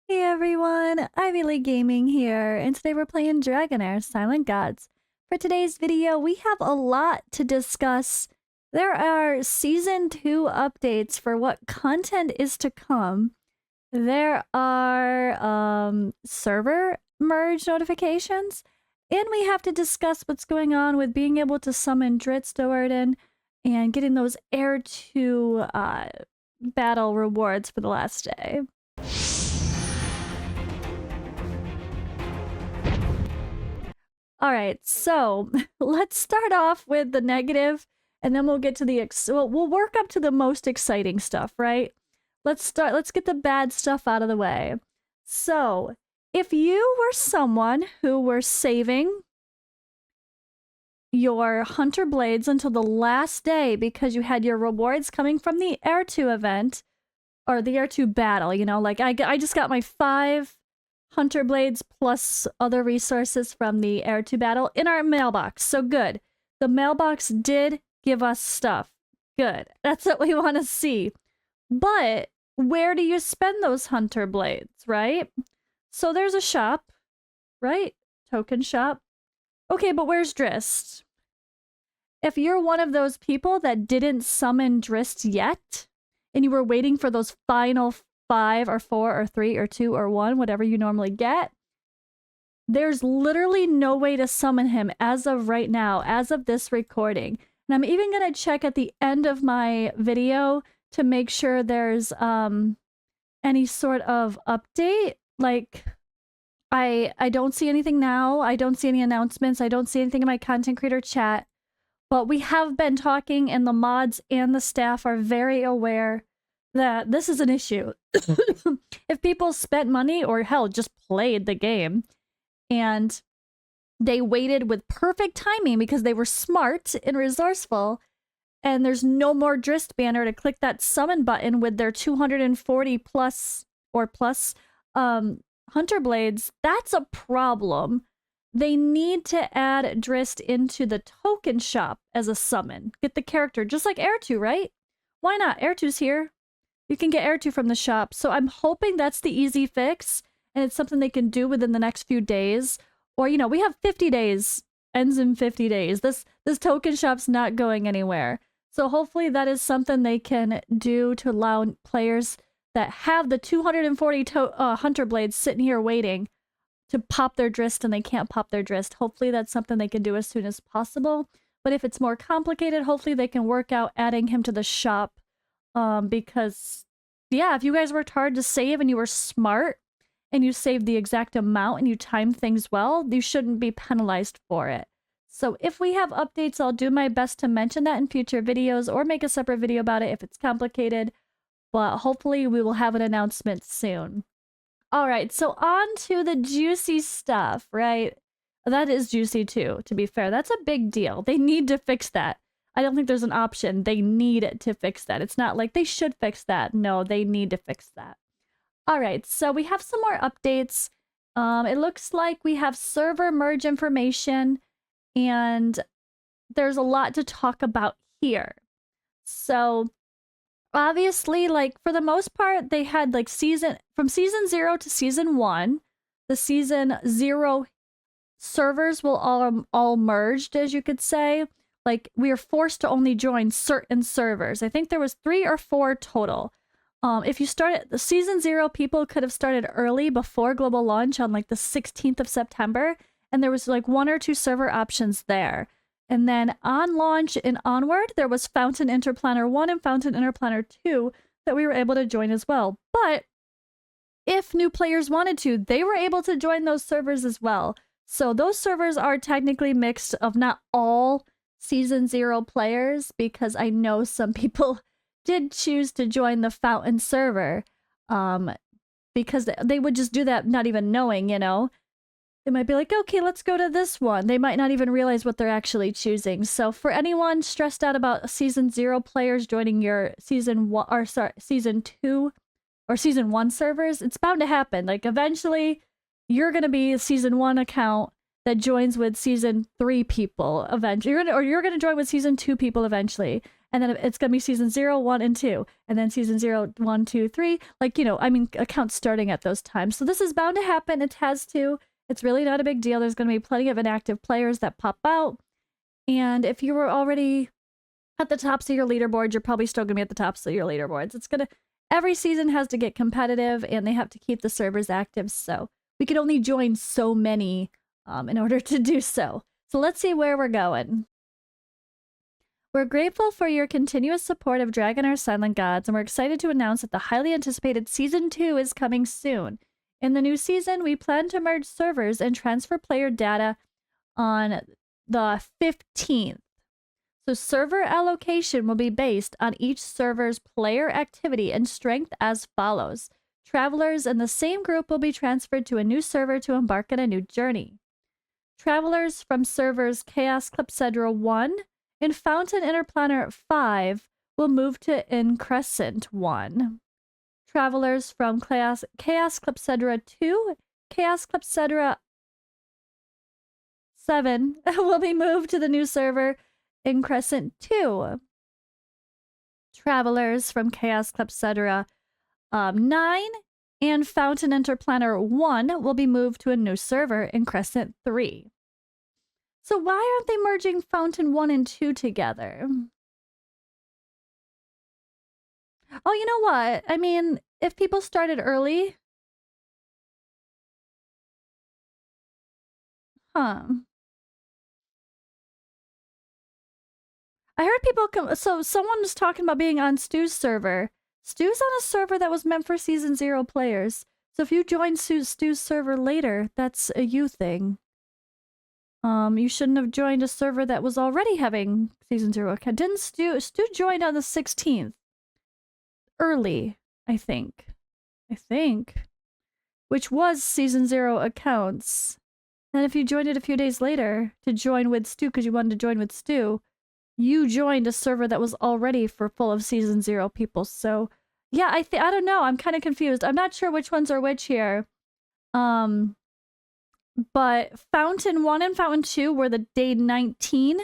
Hey everyone, Ivy League Gaming here, and today we're playing Dragonheir Silent Gods. For today's video, we have a lot to discuss. There are Season 2 updates for what content is to come. There are server merge notifications, and we have to discuss what's going on with being able to summon Drizzt and getting those Heir to battle rewards for the last day. All right, so let's start off with the negative, and then we'll get to the we'll work up to the most exciting stuff, right? Let's get the bad stuff out of the way. So, if you were someone who were saving your Hunter Blades until the last day because you had your rewards coming from the Heir 2 event, or the Heir 2 battle, you know, like I just got my 5 Hunter Blades plus other resources from the Heir 2 battle in our mailbox. So good. The mailbox did give us stuff. Good. That's what we want to see. But where do you spend those Hunter Blades, right? So there's a shop, right? Token shop. Okay, but where's Drizzt? If you're one of those people that didn't summon Drizzt yet, and you were waiting for those final 5 or 4 or 3 or 2 or 1, whatever you normally get, there's literally no way to summon him as of right now, as of this recording. And I'm even going to check at the end of my video to make sure there's any sort of update. Like, I don't see anything now. I don't see any announcements. I don't see anything in my content creator chat. But we have been talking, and the mods and the staff are very aware that this is an issue. If people spent money or hell just played the game and they waited with perfect timing because they were smart and resourceful, and there's no more Drizzt banner to click that summon button with their 240 plus Hunter Blades, that's a problem. They need to add Drizzt into the token shop as a summon. Get the character, just like Heir 2, right? Why not? Heir 2's here. You can get Heir 2 from the shop. So I'm hoping that's the easy fix, and it's something they can do within the next few days. Or, you know, we have 50 days. Ends in 50 days. This token shop's not going anywhere. So hopefully that is something they can do to allow players that have the 240 Hunter Blades sitting here waiting to pop their Drizzt, and they can't pop their Drizzt. Hopefully that's something they can do as soon as possible. But if it's more complicated, hopefully they can work out adding him to the shop. Because, yeah, if you guys worked hard to save and you were smart and you saved the exact amount and you timed things well, you shouldn't be penalized for it. So if we have updates, I'll do my best to mention that in future videos or make a separate video about it if it's complicated. But hopefully we will have an announcement soon. All right, so on to the juicy stuff, right? That is juicy too, to be fair. That's a big deal. They need to fix that. I don't think there's an option. They need to fix that. It's not like they should fix that. No, they need to fix that. All right, so we have some more updates. It looks like we have server merge information, and there's a lot to talk about here. So obviously, like, for the most part, they had like from season 0 to season 1, the season 0 servers will all merged, as you could say. Like, we are forced to only join certain servers. I think there was 3 or 4 total. If you started the season 0, people could have started early before global launch on like the 16th of September, and there was like 1 or 2 server options there. And then on launch and onward, there was Fountain Interplanar 1 and Fountain Interplanar 2 that we were able to join as well. But if new players wanted to, they were able to join those servers as well. So those servers are technically mixed of not all season 0 players, because I know some people did choose to join the Fountain server because they would just do that not even knowing, you know. They might be like, okay, let's go to this one. They might not even realize what they're actually choosing. So for anyone stressed out about season 0 players joining your season 2 or season 1 servers, it's bound to happen. Like, eventually you're going to be a season 1 account that joins with season 3 people eventually. You're going to join with season 2 people eventually. and then it's going to be season 0, 1, and 2, and then season 0, 1, 2, 3. Like, you know, I mean, accounts starting at those times. So this is bound to happen. It has to. It's really not a big deal. There's going to be plenty of inactive players that pop out. And if you were already at the tops of your leaderboard, you're probably still going to be at the tops of your leaderboards. It's going to, every season has to get competitive, and they have to keep the servers active. So we can only join so many in order to do so. So let's see where we're going. We're grateful for your continuous support of Dragonheir Silent Gods, and we're excited to announce that the highly anticipated Season 2 is coming soon. In the new season, we plan to merge servers and transfer player data on the 15th. So server allocation will be based on each server's player activity and strength as follows. Travelers in the same group will be transferred to a new server to embark on a new journey. Travelers from servers Chaos Clepsydra 1 and Fountain Interplanar 5 will move to Increscent 1. Travelers from Chaos Clepsydra 2, Chaos Clepsydra 7 will be moved to the new server Increscent 2. Travelers from Chaos Clepsydra 9 and Fountain Interplanar 1 will be moved to a new server Increscent 3. So why aren't they merging Fountain 1 and 2 together? Oh, you know what? I mean, if people started early... Huh. I heard people... So someone was talking about being on Stu's server. Stu's on a server that was meant for Season 0 players. So if you join Stu's server later, that's a you thing. You shouldn't have joined a server that was already having Season 0. Didn't Stu joined on the 16th? Early, I think. Which was Season 0 accounts. And if you joined it a few days later to join with Stu because you wanted to join with Stu, you joined a server that was already full of Season 0 people. So, yeah, I don't know. I'm kind of confused. I'm not sure which ones are which here. But Fountain 1 and Fountain 2 were the day 19.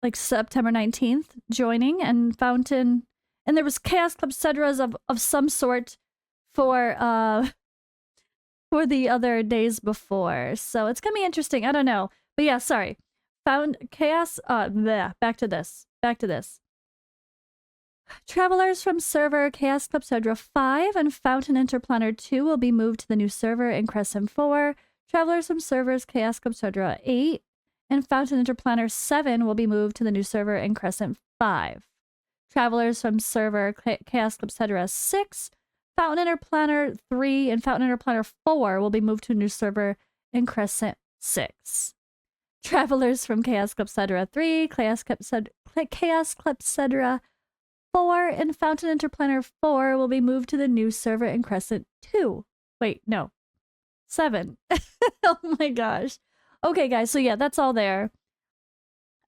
Like September 19th joining, and Fountain... And there was Chaos Clepsydras of some sort for the other days before. So it's gonna be interesting. I don't know. But yeah, sorry. Found Chaos... back to this. Travelers from server Chaos Clepsydra 5 and Fountain Interplanar 2 will be moved to the new server Increscent 4. Travelers from servers Chaos Clepsydra 8 and Fountain Interplanar 7 will be moved to the new server Increscent 5. Travelers from server Chaos Clepsydra 6, Fountain Interplanar 3, and Fountain Interplanar 4 will be moved to a new server Increscent 6. Travelers from Chaos Clepsydra 3, Chaos Clepsydra 4, and Fountain Interplanar 4 will be moved to the new server Increscent 2. Wait, no. 7. Oh my gosh. Okay, guys, so yeah, that's all there.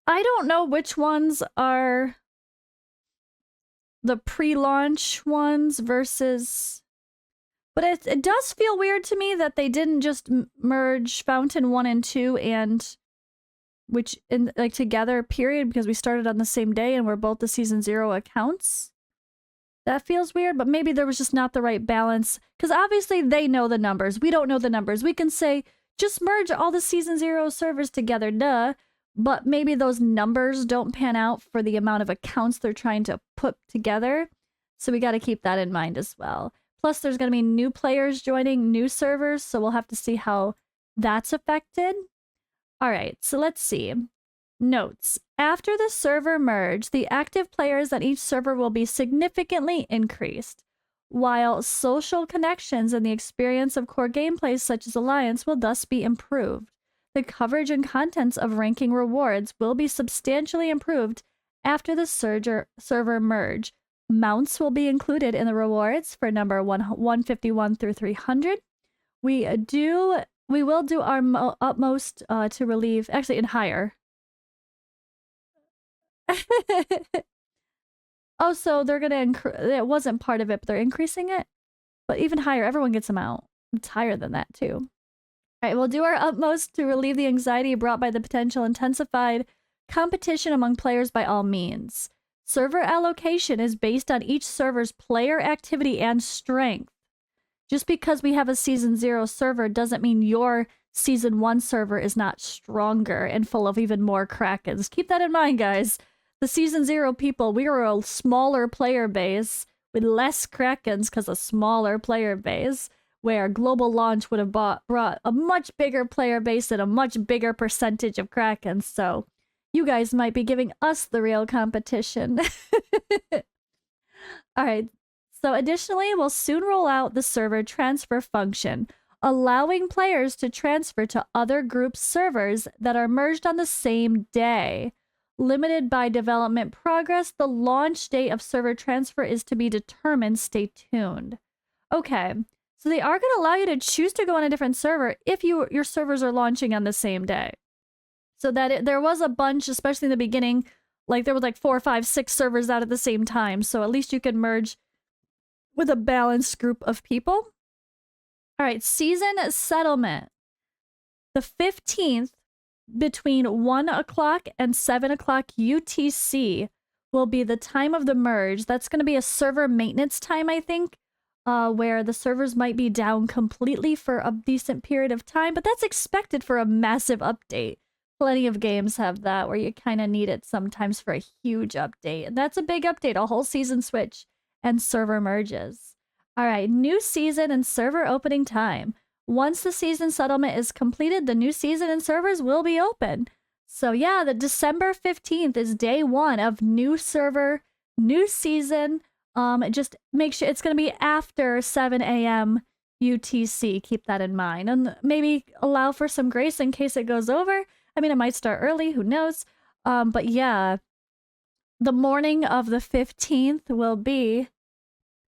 I don't know which ones are the pre-launch ones versus... But it does feel weird to me that they didn't just merge Fountain 1 and 2 and... which in like together, period, because we started on the same day and we're both the Season 0 accounts. That feels weird, but maybe there was just not the right balance. Because obviously they know the numbers. We don't know the numbers. We can say, just merge all the Season 0 servers together, duh. But maybe those numbers don't pan out for the amount of accounts they're trying to put together. So we got to keep that in mind as well. Plus, there's going to be new players joining new servers, so we'll have to see how that's affected. All right, so let's see. Notes. After the server merge, the active players on each server will be significantly increased, while social connections and the experience of core gameplays such as Alliance will thus be improved. The coverage and contents of ranking rewards will be substantially improved after the server merge. Mounts will be included in the rewards for number 151 through 300. We will do our utmost to relieve... Actually, in higher. Oh, so they're going to... It wasn't part of it, but they're increasing it? But even higher, everyone gets them out. It's higher than that, too. All right, we'll do our utmost to relieve the anxiety brought by the potential intensified Competition among players by all means. Server allocation is based on each server's player activity and strength. Just because we have a Season 0 server doesn't mean your Season 1 server is not stronger and full of even more Krakens. Keep that in mind, guys. The Season 0 people, we were a smaller player base with less Krakens because a smaller player base, where global launch would have brought a much bigger player base and a much bigger percentage of Krakens. So you guys might be giving us the real competition. All right. So additionally, we'll soon roll out the server transfer function, allowing players to transfer to other group servers that are merged on the same day. Limited by development progress, the launch date of server transfer is to be determined. Stay tuned. Okay, so they are going to allow you to choose to go on a different server if your servers are launching on the same day. So that there was a bunch, especially in the beginning, like there was like 4, 5, 6 servers out at the same time. So at least you could merge with a balanced group of people. All right, season settlement. The 15th between 1 o'clock and 7 o'clock UTC will be the time of the merge. That's going to be a server maintenance time, I think, where the servers might be down completely for a decent period of time, but that's expected for a massive update. Plenty of games have that where you kind of need it sometimes for a huge update. And that's a big update, a whole season switch and server merges. All right, new season and server opening time. Once the season settlement is completed, the new season and servers will be open. So yeah, the December 15th is day 1 of new server, new season. Just make sure it's going to be after 7 a.m. UTC. Keep that in mind. And maybe allow for some grace in case it goes over. I mean, it might start early, who knows? But yeah, the morning of the 15th will be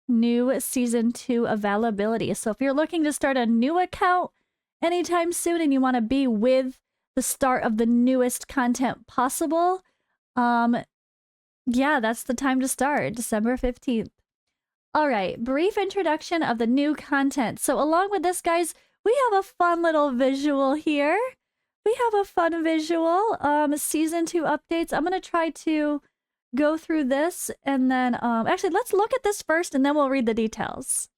new Season 2 availability. So if you're looking to start a new account anytime soon and you want to be with the start of the newest content possible, yeah, that's the time to start, December 15th. All right, brief introduction of the new content. So along with this, guys, we have a fun little visual here. We have a fun visual, Season 2 updates. I'm going to try to go through this and then actually let's look at this first and then we'll read the details.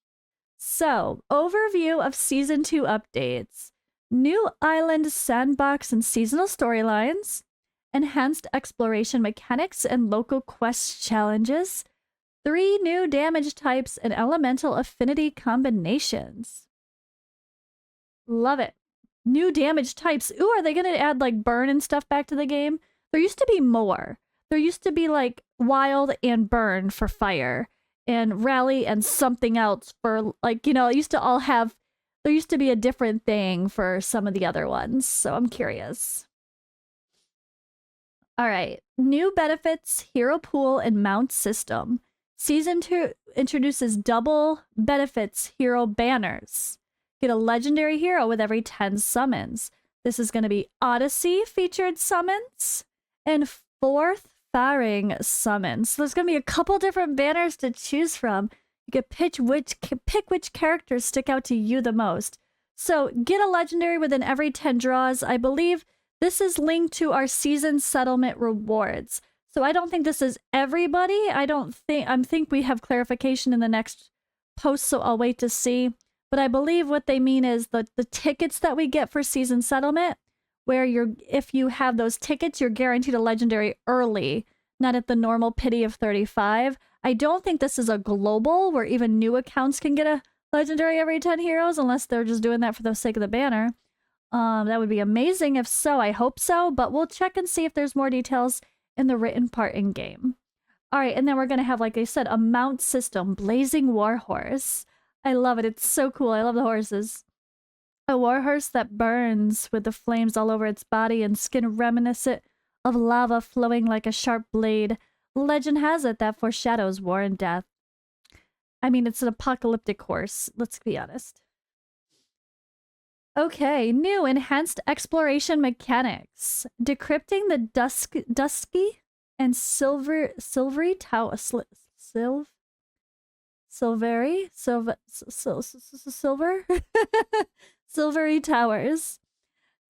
So, overview of Season 2 updates. New island sandbox and seasonal storylines, enhanced exploration mechanics and local quest challenges, 3 new damage types and elemental affinity combinations. Love it. New damage types. Ooh, are they going to add like burn and stuff back to the game? There used to be more. There used to be like wild and burn for fire and rally and something else for like, you know, it used to all have, there used to be a different thing for some of the other ones. So I'm curious. All right. New benefits, hero pool, and mount system. Season 2 introduces double benefits hero banners. Get a legendary hero with every 10 summons. This is going to be Odyssey featured summons and 4th Faring summons. So there's going to be a couple different banners to choose from. You can pick which characters stick out to you the most. So get a legendary within every 10 draws. I believe this is linked to our season settlement rewards. So I don't think this is everybody. I think we have clarification in the next post, so I'll wait to see. But I believe what they mean is the tickets that we get for season settlement, where if you have those tickets, you're guaranteed a legendary early, not at the normal pity of 35. I don't think this is a global where even new accounts can get a legendary every 10 heroes, unless they're just doing that for the sake of the banner. That would be amazing if so. I hope so, but we'll check and see if there's more details in the written part in game. All right, and then we're going to have, like I said, a mount system, Blazing Warhorse. I love it. It's so cool. I love the horses. A warhorse that burns with the flames all over its body and skin reminiscent of lava flowing like a sharp blade. Legend has it that foreshadows war and death. I mean, it's an apocalyptic horse, let's be honest. Okay, new enhanced exploration mechanics. Decrypting the dusky and silvery tower. Silvery towers.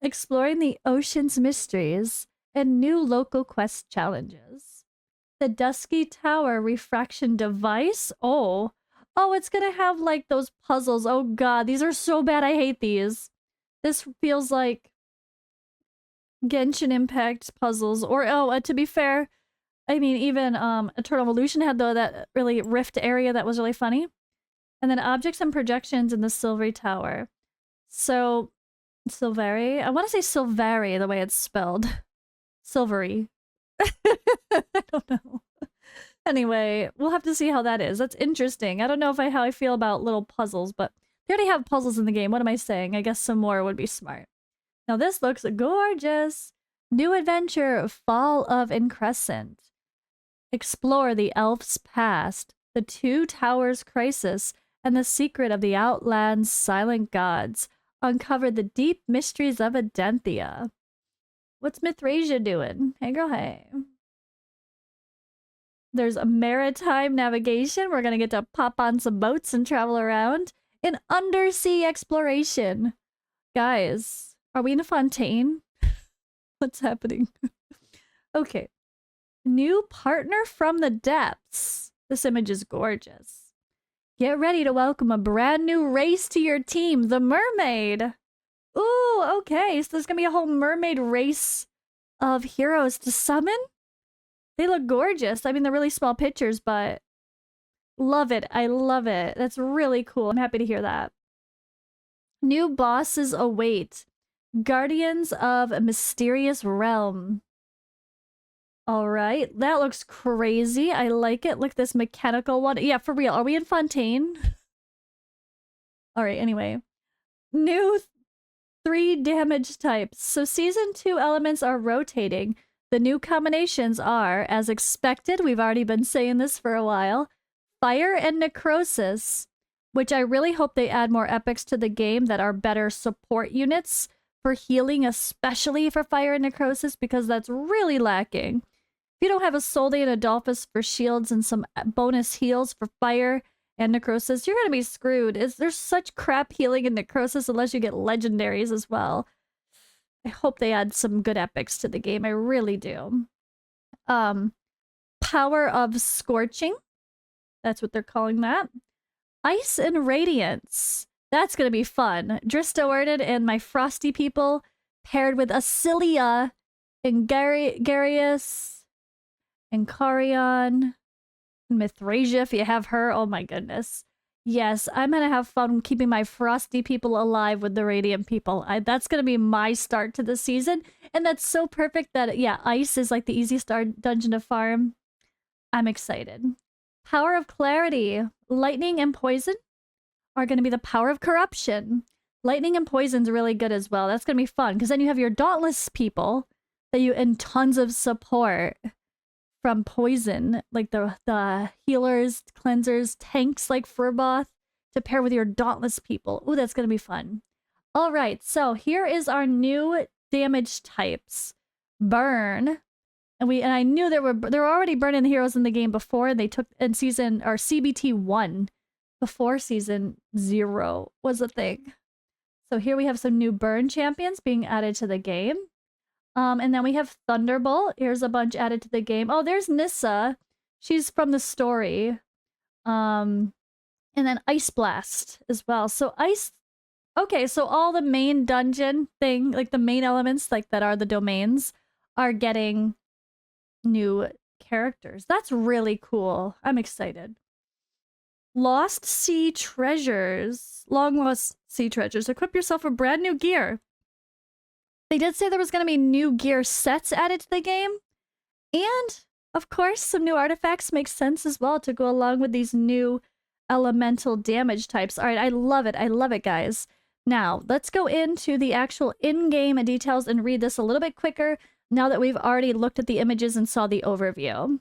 Exploring the ocean's mysteries. and new local quest challenges. The Dusky Tower refraction device. Oh, it's gonna have like those puzzles. Oh god, these are so bad. I hate these. This feels like Genshin Impact puzzles. Or to be fair, I mean even Eternal Evolution had that really rift area that was really funny. And then objects and projections in the Silvery Tower. So Silveri. I want to say Silveri the way it's spelled. Silvery. I don't know. Anyway, we'll have to see how that is. That's interesting. I don't know how I feel about little puzzles, but they already have puzzles in the game. What am I saying? I guess some more would be smart. Now this looks gorgeous. New adventure, Fall of Increscent. Explore the elf's past, the Two Towers crisis, and the secret of the Outland's silent gods. Uncover the deep mysteries of Adenthia. What's Mithrasia doing? Hey girl, hey. There's a maritime navigation. We're gonna get to pop on some boats and travel around. An undersea exploration. Guys, are we in a Fontaine? What's happening? Okay. New partner from the depths. This image is gorgeous. Get ready to welcome a brand new race to your team, the Mermaid. Ooh, okay. So there's gonna be a whole mermaid race of heroes to summon? They look gorgeous. I mean, they're really small pictures, but love it. I love it. That's really cool. I'm happy to hear that. New bosses await. Guardians of a Mysterious Realm. All right. That looks crazy. I like it. Look at this mechanical one. Yeah, for real. Are we in Fontaine? All right. Anyway. New 3 damage types. So season 2 elements are rotating. The new combinations are, as expected, we've already been saying this for a while, Fire and Necrosis, which I really hope they add more epics to the game that are better support units for healing, especially for Fire and Necrosis, because that's really lacking. If you don't have a Solde and Adolphus for shields and some bonus heals for Fire and Necrosis, you're going to be screwed. There's such crap healing in Necrosis unless you get legendaries as well. I hope they add some good epics to the game. I really do. Power of Scorching. That's what they're calling that. Ice and Radiance. That's going to be fun. Drizzt awarded and my Frosty people paired with Acilia and Garius and Carion and Mithrasia if you have her. Oh my goodness. Yes, I'm going to have fun keeping my Frosty people alive with the Radiant people. That's going to be my start to the season. And that's so perfect that, yeah, Ice is like the easiest dungeon to farm. I'm excited. Power of Clarity. Lightning and Poison are going to be the Power of Corruption. Lightning and Poison's really good as well. That's going to be fun because then you have your Dauntless people and tons of support from poison, like the healers, cleansers, tanks like Furboth to pair with your Dauntless people. Ooh, that's going to be fun. All right, so here is our new damage types. Burn. And I knew there were already burning the heroes in the game before, and they took in season or CBT 1 before season 0 was a thing. So here we have some new burn champions being added to the game. And then we have Thunderbolt. Here's a bunch added to the game. Oh, there's Nissa. She's from the story. And then Ice Blast as well. So okay, so all the main dungeon thing, like the main elements like that are the domains, are getting new characters. That's really cool. I'm excited. Lost Sea Treasures. Long Lost Sea Treasures. Equip yourself with brand new gear. They did say there was going to be new gear sets added to the game. And, of course, some new artifacts make sense as well to go along with these new elemental damage types. All right, I love it. I love it, guys. Now, let's go into the actual in-game details and read this a little bit quicker now that we've already looked at the images and saw the overview.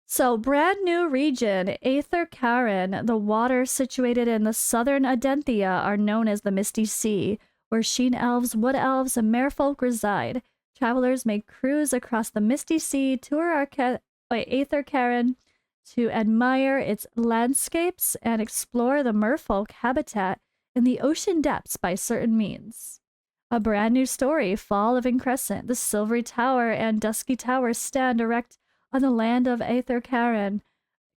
So, brand new region, Aether Karen. The waters situated in the southern Adenthia are known as the Misty Sea, where Sheen Elves, Wood Elves, and Merfolk reside. Travelers may cruise across the Misty Sea, tour Aether Karen to admire its landscapes and explore the Merfolk habitat in the ocean depths by certain means. A brand new story, Fall Living Crescent. The Silvery Tower and Dusky Tower stand erect on the land of Aether Karen,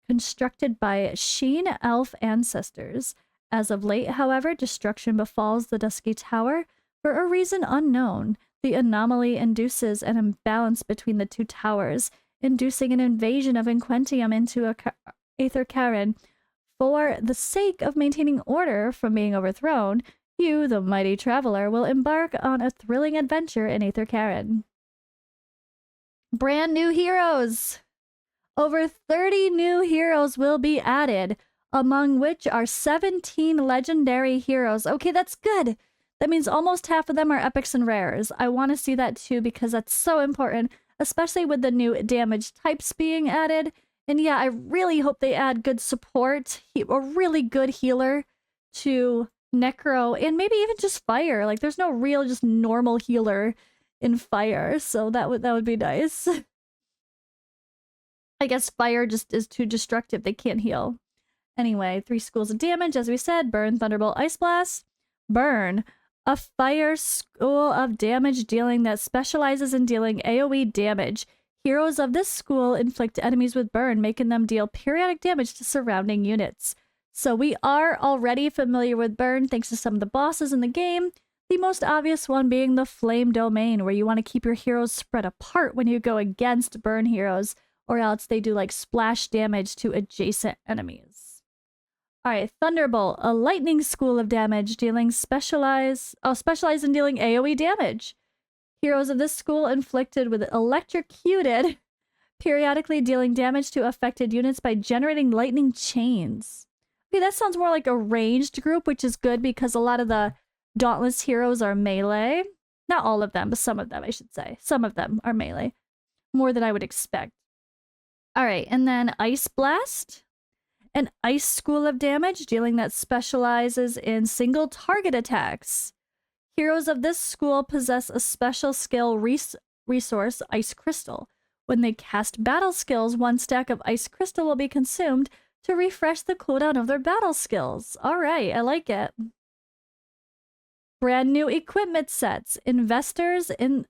constructed by Sheen elf ancestors. As of late, however, destruction befalls the Dusky Tower for a reason unknown. The anomaly induces an imbalance between the two towers, inducing an invasion of Inquentium into Aether Karen. For the sake of maintaining order from being overthrown, you, the mighty traveler, will embark on a thrilling adventure in Aether Karen. Brand new heroes! Over 30 new heroes will be added, among which are 17 legendary heroes. Okay, that's good. That means almost half of them are epics and rares. I want to see that too because that's so important, especially with the new damage types being added. And yeah, I really hope they add good support, a really good healer to Necro, and maybe even just fire. Like, there's no real just normal healer in fire, so that would be nice. I guess fire just is too destructive. They can't heal. Anyway, 3 schools of damage, as we said. Burn, Thunderbolt, Ice Blast. Burn. A fire school of damage dealing that specializes in dealing AoE damage. Heroes of this school inflict enemies with burn, making them deal periodic damage to surrounding units. So we are already familiar with burn thanks to some of the bosses in the game. The most obvious one being the Flame Domain, where you want to keep your heroes spread apart when you go against burn heroes, or else they do like splash damage to adjacent enemies. Alright, Thunderbolt, a lightning school of damage dealing specialize in dealing AoE damage. Heroes of this school inflicted with electrocuted, periodically dealing damage to affected units by generating lightning chains. Okay, that sounds more like a ranged group, which is good because a lot of the Dauntless heroes are melee. Not all of them, but some of them, I should say. Some of them are melee. More than I would expect. Alright, and then Ice Blast. An ice school of damage, dealing that specializes in single target attacks. Heroes of this school possess a special skill resource, Ice Crystal. When they cast battle skills, 1 stack of Ice Crystal will be consumed to refresh the cooldown of their battle skills. Alright, I like it. Brand new equipment sets. Investors in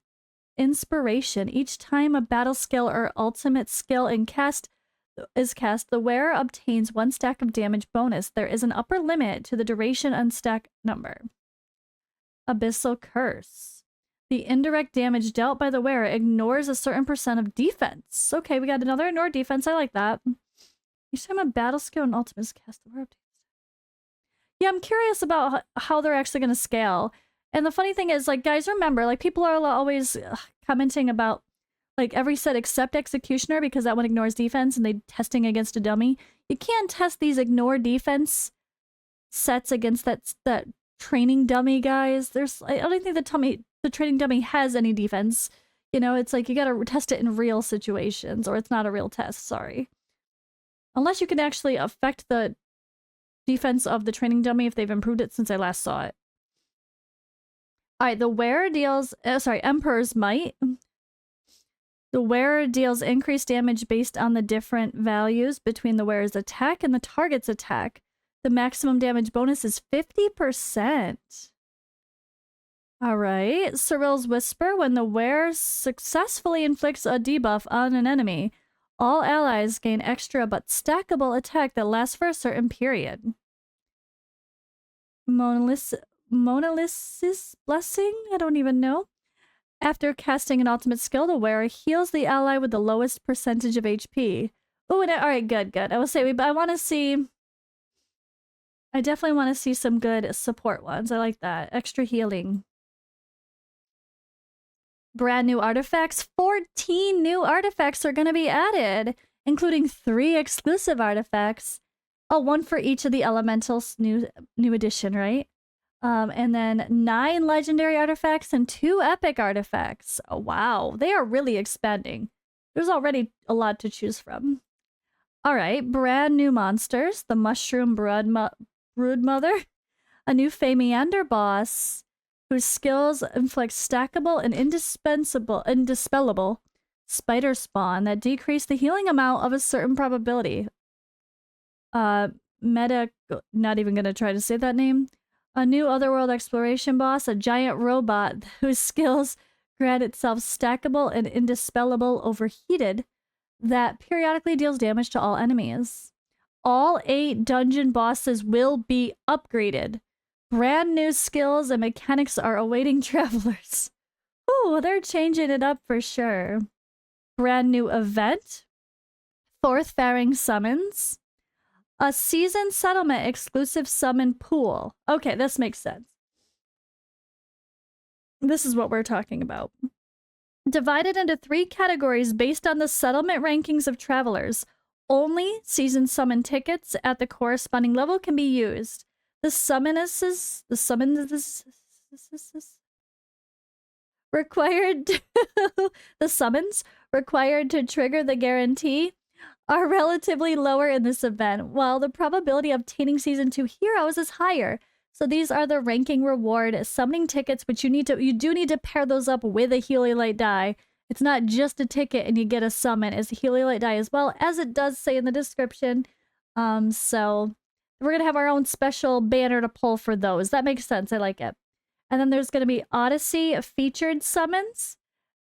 Inspiration. Each time a battle skill or ultimate skill is cast, the wearer obtains 1 stack of damage bonus. There is an upper limit to the duration and stack number. Abyssal Curse. The indirect damage dealt by the wearer ignores a certain percent of defense. Okay, we got another ignore defense. I like that. Each time a battle skill and ultimate is cast, the wearer obtains. Yeah, I'm curious about how they're actually going to scale. And the funny thing is, like, guys, remember, like, people are always commenting about, like, every set except Executioner because that one ignores defense and they testing against a dummy. You can't test these ignore defense sets against that training dummy, guys. I don't think the training dummy has any defense. You know, it's like you gotta test it in real situations or it's not a real test, sorry. Unless you can actually affect the defense of the training dummy if they've improved it since I last saw it. Alright, the wearer deals... Emperor's Might. The wearer deals increased damage based on the different values between the wearer's attack and the target's attack. The maximum damage bonus is 50%. Alright, Cyril's Whisper. When the wearer successfully inflicts a debuff on an enemy, all allies gain extra but stackable attack that lasts for a certain period. Monolith's Blessing? I don't even know. After casting an ultimate skill, the wearer heals the ally with the lowest percentage of HP. Oh, alright, good. I will say, but I want to see... I definitely want to see some good support ones. I like that. Extra healing. Brand new artifacts. 14 new artifacts are going to be added, including 3 exclusive artifacts. Oh, 1 for each of the elementals new edition, right? And then 9 legendary artifacts and 2 epic artifacts. Oh, wow. They are really expanding. There's already a lot to choose from. Alright, brand new monsters. The Mushroom Broodmother. A new Famiander boss whose skills inflict stackable and indispellable spider spawn that decrease the healing amount of a certain probability. Not even gonna try to say that name. A new otherworld exploration boss, a giant robot whose skills grant itself stackable and indispellable overheated that periodically deals damage to all enemies. All 8 dungeon bosses will be upgraded. Brand new skills and mechanics are awaiting travelers. Ooh, they're changing it up for sure. Brand new event. Fourth Faring summons. A season settlement exclusive summon pool. Okay, this makes sense. This is what we're talking about. Divided into 3 categories based on the settlement rankings of travelers. Only season summon tickets at the corresponding level can be used. The summons required to trigger the guarantee are relatively lower in this event, while the probability of obtaining season 2 heroes is higher. So these are the ranking reward summoning tickets, which you do need to pair those up with a Heliolite die. It's not just a ticket and you get a summon. It's a Heliolite die as well, as it does say in the description. So we're gonna have our own special banner to pull for those. That makes sense. I like it. And then there's gonna be Odyssey featured summons.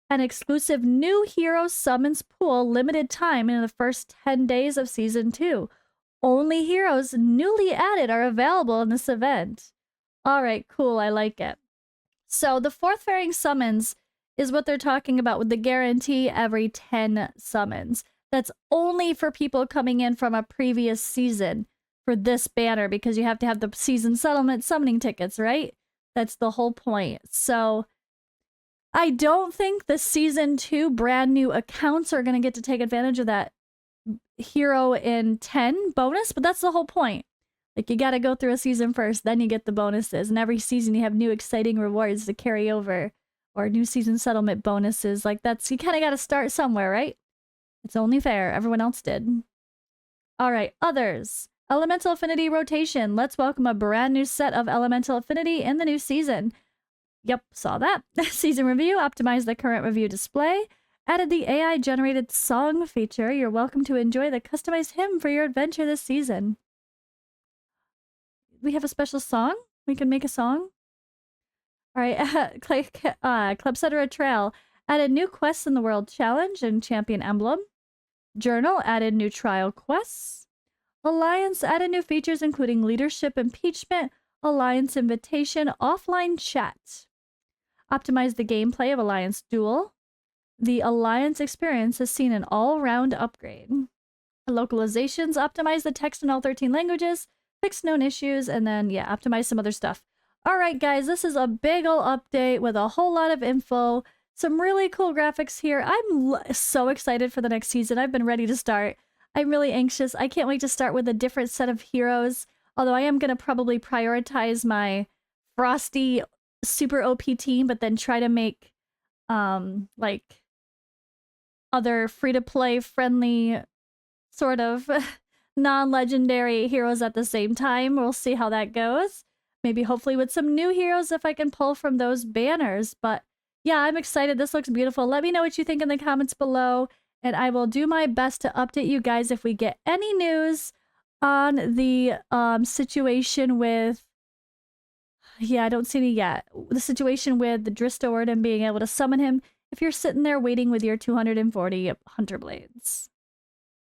An exclusive new hero summons pool, limited time in the first 10 days of season 2. Only heroes newly added are available in this event. All right, cool. I like it. So the fourth fairing summons is what they're talking about with the guarantee every 10 summons. That's only for people coming in from a previous season for this banner, because you have to have the season settlement summoning tickets, right? That's the whole point. So I don't think the season 2 brand new accounts are going to get to take advantage of that hero in 10 bonus, but that's the whole point. Like, you got to go through a season first, then you get the bonuses, and every season you have new exciting rewards to carry over, or new season settlement bonuses. Like, that's, you kind of got to start somewhere, right? It's only fair. Everyone else did. All right, others. Elemental Affinity Rotation. Let's welcome a brand new set of Elemental Affinity in the new season. Yep, saw that. Season review. Optimize the current review display. Added the AI-generated song feature. You're welcome to enjoy the customized hymn for your adventure this season. We have a special song? We can make a song? All right, Club Trail. Added new quests in the World Challenge and Champion Emblem. Journal added new trial quests. Alliance added new features including Leadership Impeachment, Alliance Invitation, Offline Chat. Optimize the gameplay of Alliance Duel. The Alliance experience has seen an all-round upgrade. Localizations optimize the text in all 13 languages, fix known issues, and then, yeah, optimize some other stuff. All right, guys, this is a big ol' update with a whole lot of info. Some really cool graphics here. I'm so excited for the next season. I've been ready to start. I'm really anxious. I can't wait to start with a different set of heroes. Although I am going to probably prioritize my Frosty super OP team, but then try to make, like, other free-to-play friendly sort of non-legendary heroes at the same time. We'll see how that goes. Maybe hopefully with some new heroes if I can pull from those banners. But yeah, I'm excited. This looks beautiful. Let me know what you think in the comments below, and I will do my best to update you guys if we get any news on the situation with... Yeah, I don't see any yet. The situation with the Drizzt and being able to summon him if you're sitting there waiting with your 240 Hunter Blades.